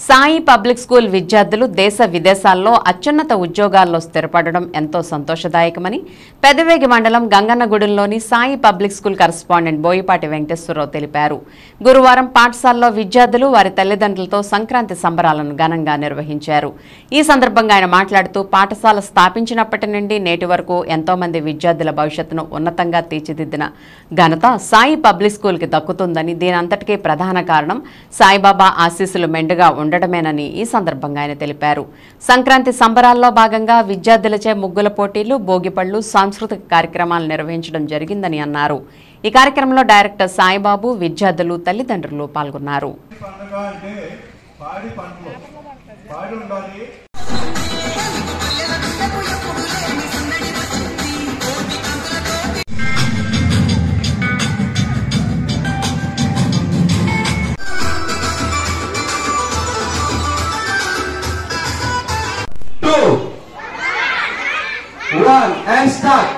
Sai public school విద్యార్థులు దేశ విదేశాల్లో అత్యున్నత ఉద్యోగాల్లో స్థిరపడడం ఎంతో సంతోషదాయకమని పెదవేగి మండలం గంగన్నగూడెంలోని Sai public school correspondent Boyipati Venkateswara Rao తెలిపారు. గురువారం పాఠశాలలో విద్యార్థులు వారి తల్లిదండ్రులతో సంక్రాంతి సంబరాలను ఘనంగా నిర్వహించారు. ఈ సందర్భంగా ఆయన మాట్లాడుతూ పాఠశాల స్థాపించినప్పటి నుండి నేటి వరకు ఎంతో మంది విద్యార్థుల భవిష్యత్తును ఉన్నతంగా తీర్చిదిద్దిన ఘనత సాయి పబ్లిక్ స్కూల్కి దక్కుతుందని, దీనంతటికీ ప్రధాన కారణం సాయిబాబా ఆశీస్సులు మెండుగా ఉండటమేనని ఈ సందర్భంగా ఆయన తెలిపారు. సంక్రాంతి సంబరాల్లో భాగంగా విద్యార్థులచే ముగ్గుల పోటీలు, భోగిపళ్లు, సాంస్కృతిక కార్యక్రమాలు నిర్వహించడం జరిగిందని అన్నారు. ఈ కార్యక్రమంలో డైరెక్టర్ సాయిబాబు, విద్యార్థులు, తల్లిదండ్రులు పాల్గొన్నారు. One and start.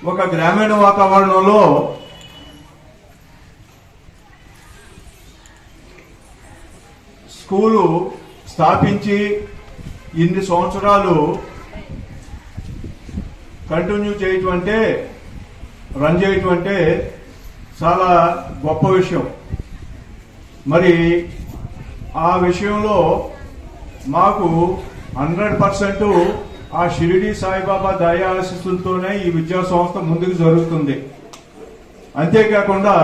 ఒక గ్రామీణ వాతావరణంలో స్కూలు స్థాపించి ఇన్ని సంవత్సరాలు కంటిన్యూ చేయటం అంటే, రన్ చేయటం అంటే చాలా గొప్ప విషయం. మరి ఆ విషయంలో మాకు 100% ఆ షిరిడి సాయిబాబా దయా ఆశీస్సులతోనే ఈ విద్యా సంస్థ ముందుకు జరుగుతుంది. అంతేకాకుండా